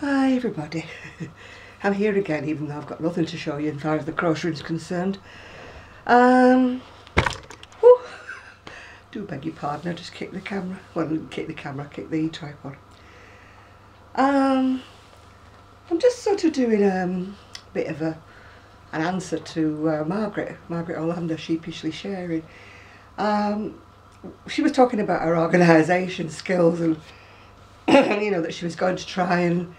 Hi everybody, I'm here again even though I've got nothing to show you as far as the crochet is concerned. Whew, do beg your pardon, I just kicked the camera, well I didn't kick the camera, I kicked the tripod. I'm just sort of doing a bit of an answer to Margaret Orlando sheepishly sharing. She was talking about her organisation skills and you know, that she was going to try and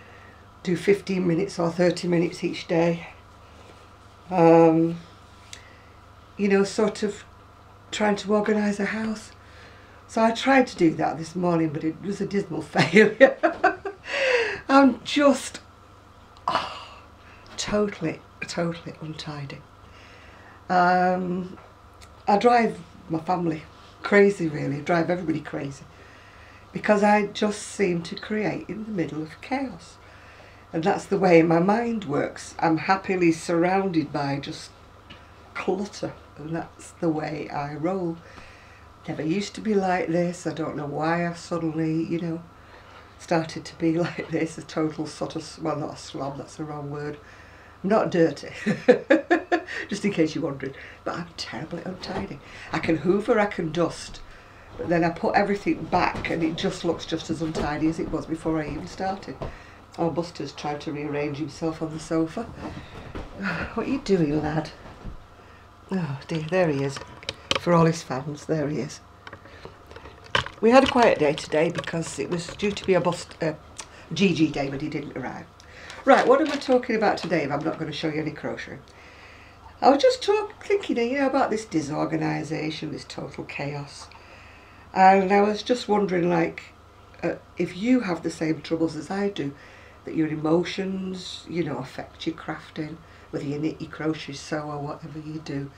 do 15 minutes or 30 minutes each day. You know, sort of trying to organise a house. So I tried to do that this morning, but it was a dismal failure. I'm just totally untidy. I drive my family crazy, really. I drive everybody crazy, because I just seem to create in the middle of chaos. And that's the way my mind works. I'm happily surrounded by just clutter, and that's the way I roll. Never used to be like this. I don't know why I've suddenly, you know, started to be like this. A total sort of, well, not a slob, that's the wrong word. I'm not dirty, just in case you're wondering, but I'm terribly untidy. I can hoover, I can dust, but then I put everything back and it just looks just as untidy as it was before I even started. Oh, Buster's trying to rearrange himself on the sofa. What are you doing, lad? Oh dear, there he is. For all his fans, there he is. We had a quiet day today because it was due to be a GG day, but he didn't arrive. Right, what am I talking about today if I'm not going to show you any crochet? I was just thinking, you know, about this disorganisation, this total chaos. And I was just wondering, like, if you have the same troubles as I do, that your emotions, you know, affect your crafting, whether you knit, you crochet, sew, or whatever you do.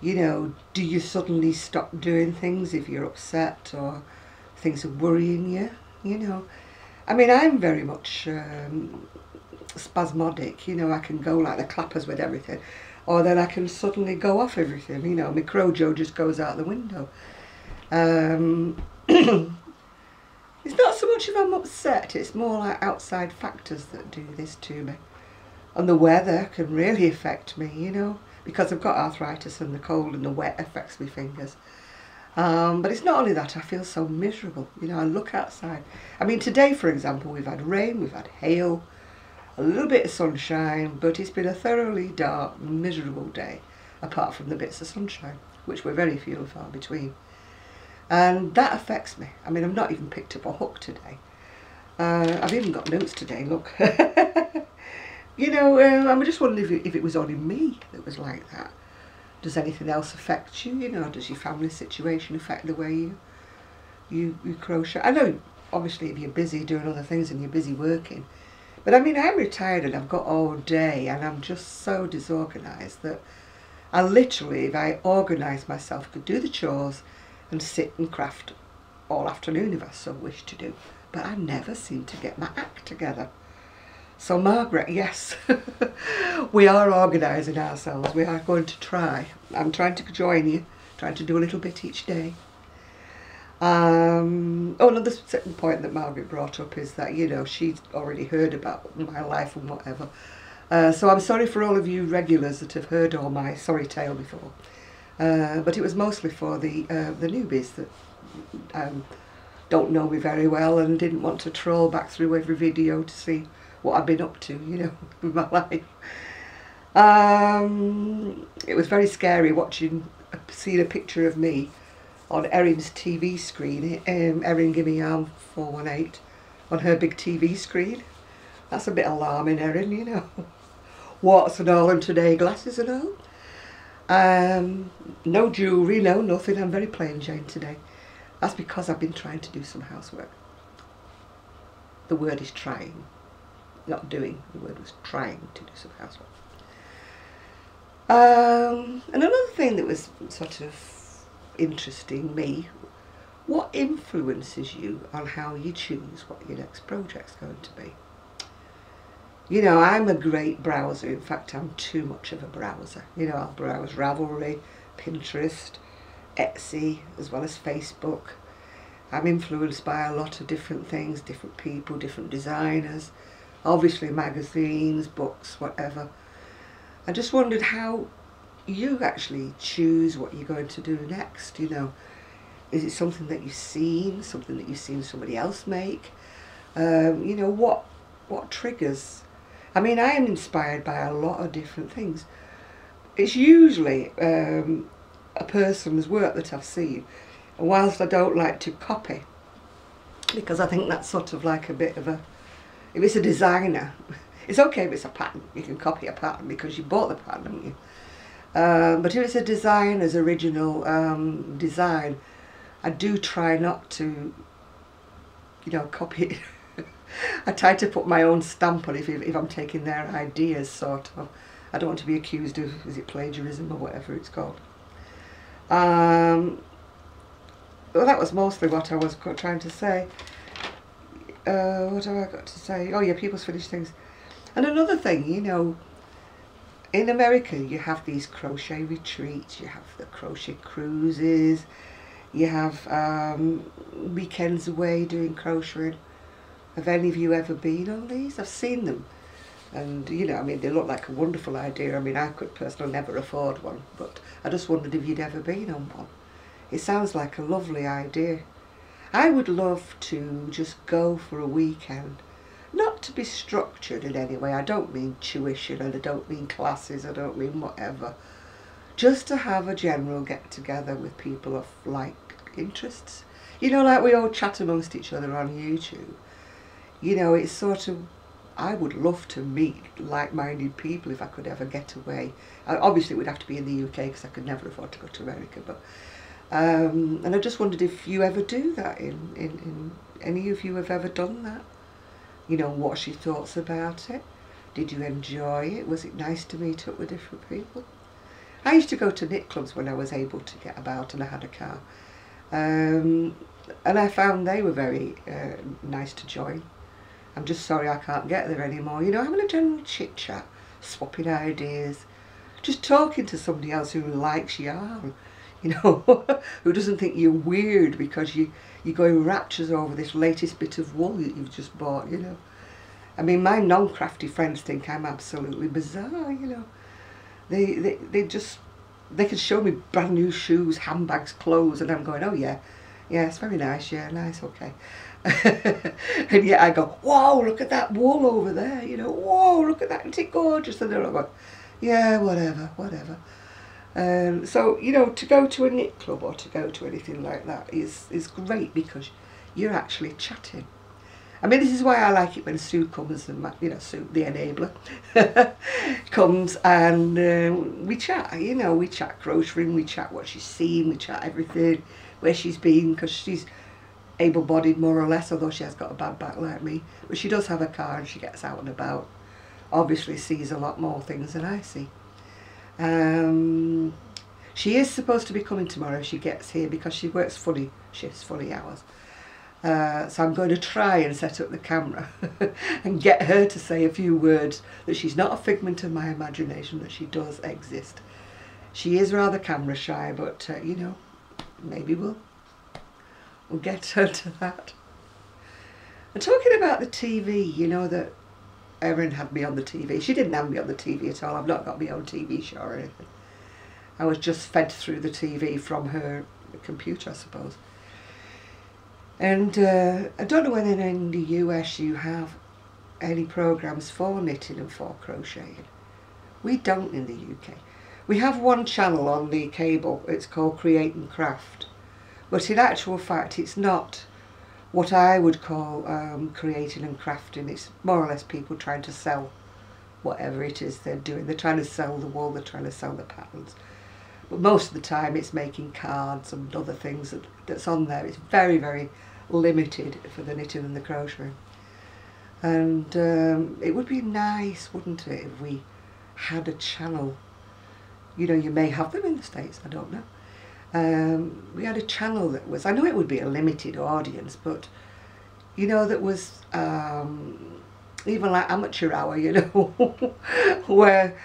You know, do you suddenly stop doing things if you're upset or things are worrying you? You know, I mean, I'm very much spasmodic. You know, I can go like the clappers with everything, or then I can suddenly go off everything. You know, my Crojo just goes out the window. It's not so much if I'm upset, it's more like outside factors that do this to me. And the weather can really affect me, you know, because I've got arthritis and the cold and the wet affects my fingers. But it's not only that, I feel so miserable. You know, I look outside. I mean, today, for example, we've had rain, we've had hail, a little bit of sunshine, but it's been a thoroughly dark, miserable day, apart from the bits of sunshine, which were very few and far between. And that affects me. I mean, I've not even picked up a hook today. I've even got notes today, look. You know, I'm just wondering if it was only me that was like that. Does anything else affect you? You know, does your family situation affect the way you crochet? I know, obviously, if you're busy doing other things and you're busy working. But I mean, I'm retired and I've got all day and I'm just so disorganised that I literally, if I organise myself, could do the chores and sit and craft all afternoon if I so wish to do. But I never seem to get my act together. So Margaret, yes, we are organising ourselves. We are going to try. I'm trying to join you, trying to do a little bit each day. Oh, another second point that Margaret brought up is that, you know, she's already heard about my life and whatever. So I'm sorry for all of you regulars that have heard all my sorry tale before. But it was mostly for the newbies that don't know me very well and didn't want to troll back through every video to see what I've been up to, you know, in my life. It was very scary seeing a picture of me on Erin's TV screen. Erin Gimme Arm 418 on her big TV screen. That's a bit alarming, Erin, you know. Warts and all, and today glasses and all. No jewellery, no nothing. I'm very plain Jane today. That's because I've been trying to do some housework. The word is trying, not doing. The word was trying to do some housework. And another thing that was sort of interesting me, what influences you on how you choose what your next project's going to be? You know, I'm a great browser. In fact, I'm too much of a browser. You know, I'll browse Ravelry, Pinterest, Etsy, as well as Facebook. I'm influenced by a lot of different things, different people, different designers, obviously magazines, books, whatever. I just wondered how you actually choose what you're going to do next, you know. Is it something that you've seen, something that you've seen somebody else make? You know, what triggers? I mean, I am inspired by a lot of different things. It's usually a person's work that I've seen, and whilst I don't like to copy, because I think that's sort of like a bit of a, if it's a designer, it's okay if it's a pattern, you can copy a pattern because you bought the pattern, haven't you? But if it's a designer's original design, I do try not to, you know, copy it. I try to put my own stamp on it if I'm taking their ideas, sort of. I don't want to be accused of, is it plagiarism or whatever it's called. Well, that was mostly what I was trying to say. What have I got to say? Oh yeah, people's finished things. And another thing, you know, in America you have these crochet retreats, you have the crochet cruises, you have weekends away doing crocheting. Have any of you ever been on these? I've seen them. And, you know, I mean, they look like a wonderful idea. I mean, I could personally never afford one, but I just wondered if you'd ever been on one. It sounds like a lovely idea. I would love to just go for a weekend, not to be structured in any way. I don't mean tuition, and I don't mean classes, I don't mean whatever. Just to have a general get-together with people of like interests. You know, like we all chat amongst each other on YouTube. You know, it's sort of, I would love to meet like-minded people if I could ever get away. Obviously it would have to be in the UK because I could never afford to go to America, but and I just wondered if you ever do that, in any of you have ever done that? You know, what's your thoughts about it? Did you enjoy it? Was it nice to meet up with different people? I used to go to knit clubs when I was able to get about and I had a car, and I found they were very nice to join. I'm just sorry I can't get there anymore. You know, having a general chit chat, swapping ideas, just talking to somebody else who likes yarn, you know, who doesn't think you're weird because you go in raptures over this latest bit of wool that you've just bought, you know. I mean, my non-crafty friends think I'm absolutely bizarre, you know. They can show me brand new shoes, handbags, clothes, and I'm going, oh yeah, it's very nice, yeah, nice, okay. And yet I go, whoa, look at that wool over there, you know, whoa, look at that, isn't it gorgeous? And they're all going, yeah, whatever. So, you know, to go to a knit club or to go to anything like that is great because you're actually chatting. I mean, this is why I like it when Sue comes and, you know, Sue, the enabler, comes and we chat, you know, we chat crocheting, we chat what she's seen, we chat everything, where she's been, because she's able-bodied more or less, although she has got a bad back like me, but she does have a car and she gets out and about, obviously sees a lot more things than I see. She is supposed to be coming tomorrow if she gets here because she works funny shifts, funny hours. So I'm going to try and set up the camera and get her to say a few words, that she's not a figment of my imagination, that she does exist. She is rather camera shy, but you know, maybe we'll get her to that. And talking about the TV, you know that Erin had me on the TV. She didn't have me on the TV at all. I've not got my own TV show or anything. I was just fed through the TV from her computer, I suppose. And I don't know whether in the US you have any programs for knitting and for crocheting. We don't in the UK. We have one channel on the cable, it's called Create and Craft. But in actual fact it's not what I would call creating and crafting. It's more or less people trying to sell whatever it is they're doing. They're trying to sell the wool, they're trying to sell the patterns. But most of the time it's making cards and other things that's on there. It's very, very limited for the knitting and the crocheting. And it would be nice, wouldn't it, if we had a channel. You know, you may have them in the States, I don't know. We had a channel that was, I know it would be a limited audience, but you know, that was even like amateur hour, you know, where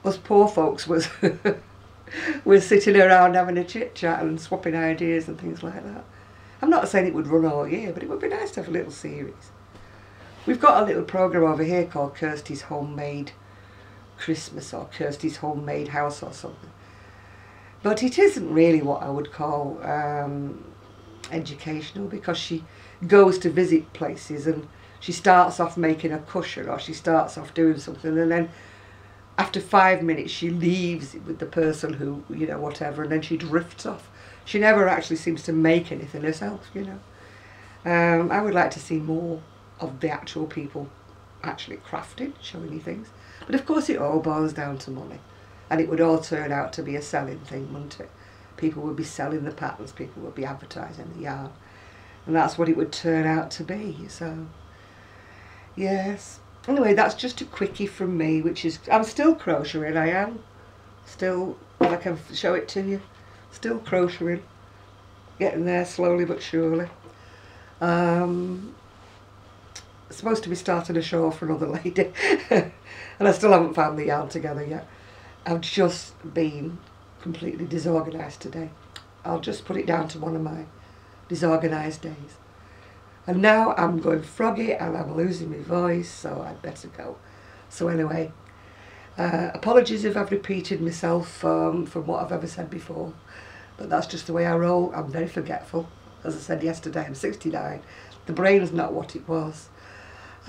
us poor folks was we're sitting around having a chit chat and swapping ideas and things like that. I'm not saying it would run all year, but it would be nice to have a little series. We've got a little programme over here called Kirsty's Homemade Christmas or Kirsty's Homemade House or something. But it isn't really what I would call educational, because she goes to visit places and she starts off making a cushion or she starts off doing something, and then after 5 minutes she leaves it with the person who, you know, whatever, and then she drifts off. She never actually seems to make anything herself, you know. I would like to see more of the actual people actually crafting, showing me things. But of course it all boils down to money. And it would all turn out to be a selling thing, wouldn't it? People would be selling the patterns, people would be advertising the yarn. And that's what it would turn out to be, so... yes. Anyway, that's just a quickie from me, which is... I'm still crocheting, I am. Still, I can show it to you. Still crocheting. Getting there slowly but surely. Supposed to be starting a show for another lady. And I still haven't found the yarn together yet. I've just been completely disorganised today. I'll just put it down to one of my disorganised days. And now I'm going froggy and I'm losing my voice, so I'd better go. So anyway, apologies if I've repeated myself from what I've ever said before. But that's just the way I roll. I'm very forgetful. As I said yesterday, I'm 69. The brain's not what it was.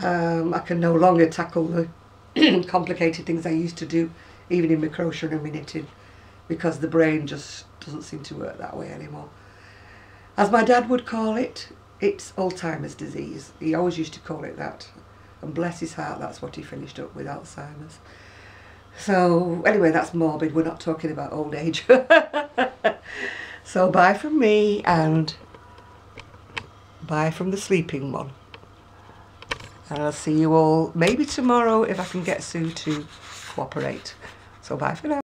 I can no longer tackle the complicated things I used to do, even in my crocheting and my knitting, because the brain just doesn't seem to work that way anymore. As my dad would call it, it's Alzheimer's disease. He always used to call it that. And bless his heart, that's what he finished up with, Alzheimer's. So anyway, that's morbid. We're not talking about old age. So bye from me, and bye from the sleeping one. And I'll see you all maybe tomorrow if I can get Sue to cooperate. So bye for now.